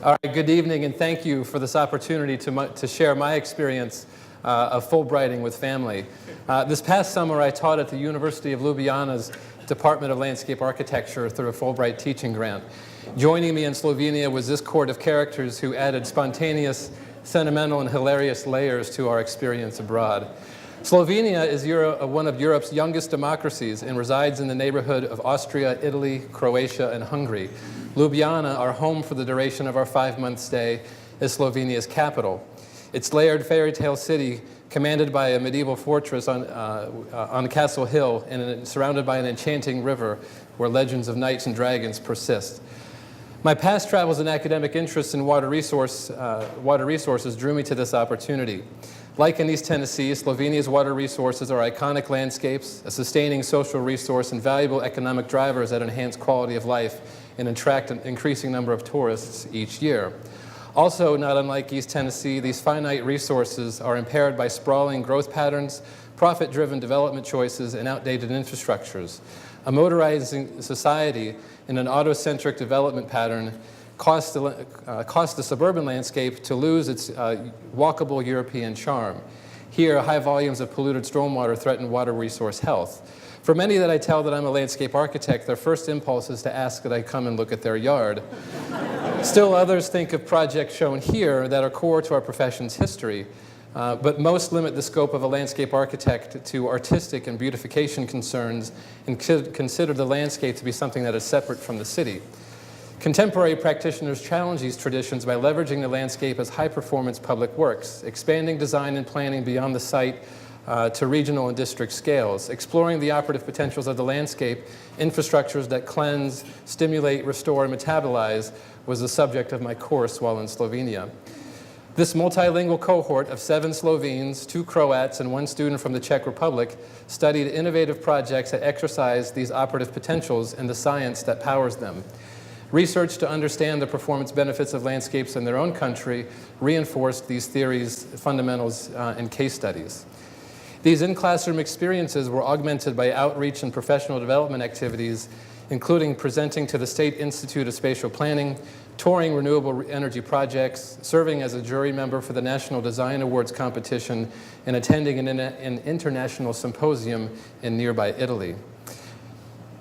All right, good evening, and thank you for this opportunity to share my experience of Fulbrighting with family. This past summer, I taught at the University of Ljubljana's Department of Landscape Architecture through a Fulbright teaching grant. Joining me in Slovenia was this court of characters who added spontaneous, sentimental, and hilarious layers to our experience abroad. Slovenia is one of Europe's youngest democracies and resides in the neighborhood of Austria, Italy, Croatia, and Hungary. Ljubljana, our home for the duration of our 5-month stay, is Slovenia's capital. Its layered fairy tale city, commanded by a medieval fortress on Castle Hill and surrounded by an enchanting river where legends of knights and dragons persist. My past travels and academic interests in water resources drew me to this opportunity. Like in East Tennessee, Slovenia's water resources are iconic landscapes, a sustaining social resource, and valuable economic drivers that enhance quality of life and attract an increasing number of tourists each year. Also, not unlike East Tennessee, these finite resources are impaired by sprawling growth patterns, profit-driven development choices, and outdated infrastructures. A motorizing society in an auto-centric development pattern caused the suburban landscape to lose its walkable European charm. Here, high volumes of polluted stormwater threaten water resource health. For many that I tell that I'm a landscape architect, their first impulse is to ask that I come and look at their yard. Still others think of projects shown here that are core to our profession's history, but most limit the scope of a landscape architect to artistic and beautification concerns and consider the landscape to be something that is separate from the city. Contemporary practitioners challenge these traditions by leveraging the landscape as high-performance public works, expanding design and planning beyond the site to regional and district scales, exploring the operative potentials of the landscape. Infrastructures that cleanse, stimulate, restore, and metabolize was the subject of my course while in Slovenia. This multilingual cohort of 7 Slovenes, 2 Croats, and 1 student from the Czech Republic studied innovative projects that exercise these operative potentials and the science that powers them. Research to understand the performance benefits of landscapes in their own country reinforced these theories, fundamentals, and case studies. These in-classroom experiences were augmented by outreach and professional development activities, including presenting to the State Institute of Spatial Planning, touring renewable energy projects, serving as a jury member for the National Design Awards competition, and attending an international symposium in nearby Italy.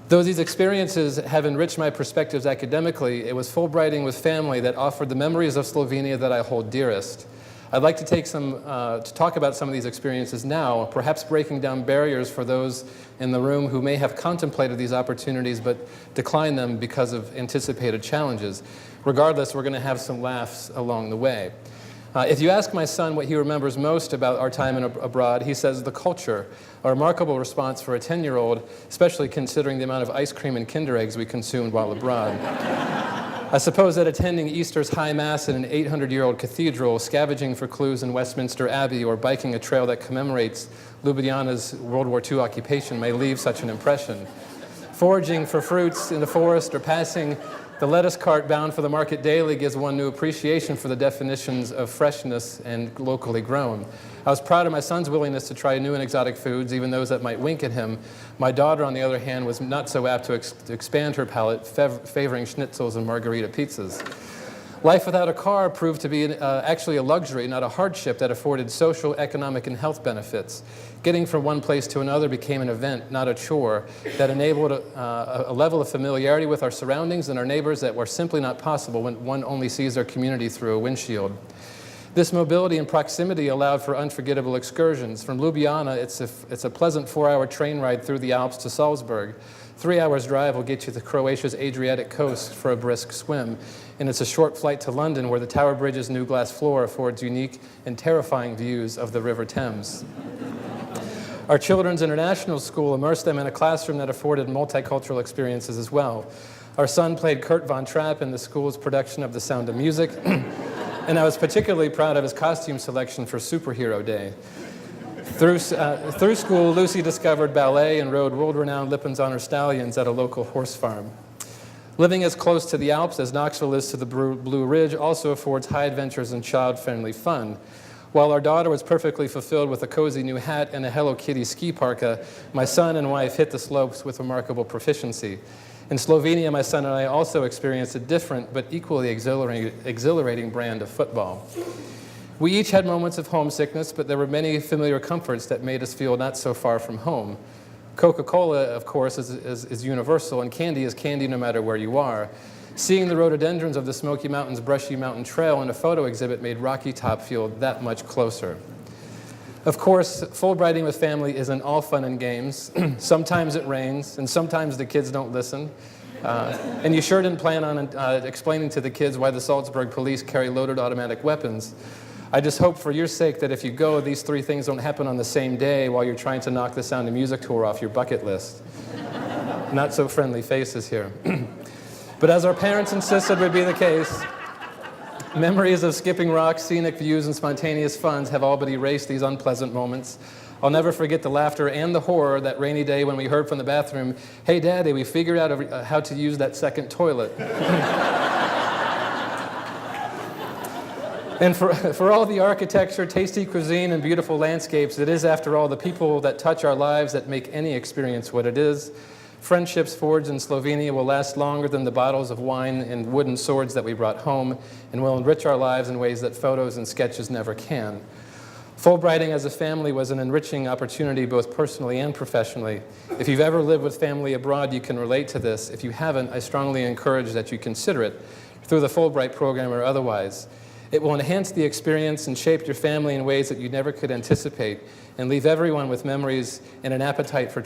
Though these experiences have enriched my perspectives academically, it was Fulbrighting with family that offered the memories of Slovenia that I hold dearest. I'd like to talk about some of these experiences now, perhaps breaking down barriers for those in the room who may have contemplated these opportunities but declined them because of anticipated challenges. Regardless, we're going to have some laughs along the way. If you ask my son what he remembers most about our time abroad, he says the culture, a remarkable response for a 10-year-old, especially considering the amount of ice cream and Kinder eggs we consumed while abroad. I suppose that attending Easter's High Mass in an 800-year-old cathedral, scavenging for clues in Westminster Abbey, or biking a trail that commemorates Ljubljana's World War II occupation may leave such an impression. Foraging for fruits in the forest or passing the lettuce cart bound for the market daily gives one new appreciation for the definitions of freshness and locally grown. I was proud of my son's willingness to try new and exotic foods, even those that might wink at him. My daughter, on the other hand, was not so apt to expand her palate, favoring schnitzels and margarita pizzas. Life without a car proved to be actually a luxury, not a hardship, that afforded social, economic, and health benefits. Getting from one place to another became an event, not a chore, that enabled a level of familiarity with our surroundings and our neighbors that were simply not possible when one only sees their community through a windshield. This mobility and proximity allowed for unforgettable excursions. From Ljubljana, it's a pleasant 4-hour train ride through the Alps to Salzburg. 3 hours drive will get you to Croatia's Adriatic coast for a brisk swim. And it's a short flight to London, where the Tower Bridge's new glass floor affords unique and terrifying views of the River Thames. Our children's international school immersed them in a classroom that afforded multicultural experiences as well. Our son played Kurt Von Trapp in the school's production of The Sound of Music, and I was particularly proud of his costume selection for Superhero Day. Through school, Lucy discovered ballet and rode world-renowned Lippens-Honor stallions at a local horse farm. Living as close to the Alps as Knoxville is to the Blue Ridge also affords high adventures and child-friendly fun. While our daughter was perfectly fulfilled with a cozy new hat and a Hello Kitty ski parka, my son and wife hit the slopes with remarkable proficiency. In Slovenia, my son and I also experienced a different but equally exhilarating brand of football. We each had moments of homesickness, but there were many familiar comforts that made us feel not so far from home. Coca-Cola, of course, is universal, and candy is candy no matter where you are. Seeing the rhododendrons of the Smoky Mountains Brushy Mountain Trail in a photo exhibit made Rocky Top feel that much closer. Of course, Fulbrighting with family isn't all fun and games. Sometimes it rains, and sometimes the kids don't listen. And you sure didn't plan on explaining to the kids why the Salzburg police carry loaded automatic weapons. I just hope for your sake that if you go, these three things don't happen on the same day while you're trying to knock the Sound of Music tour off your bucket list. Not so friendly faces here. But as our parents insisted would be the case, memories of skipping rocks, scenic views, and spontaneous funs have all but erased these unpleasant moments. I'll never forget the laughter and the horror that rainy day when we heard from the bathroom, "Hey, Daddy, we figured out how to use that second toilet." And for all the architecture, tasty cuisine, and beautiful landscapes, it is, after all, the people that touch our lives that make any experience what it is. Friendships forged in Slovenia will last longer than the bottles of wine and wooden swords that we brought home, and will enrich our lives in ways that photos and sketches never can. Fulbrighting as a family was an enriching opportunity both personally and professionally. If you've ever lived with family abroad, you can relate to this. If you haven't, I strongly encourage that you consider it, through the Fulbright program or otherwise. It will enhance the experience and shape your family in ways that you never could anticipate, and leave everyone with memories and an appetite for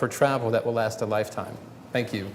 travel that will last a lifetime. Thank you.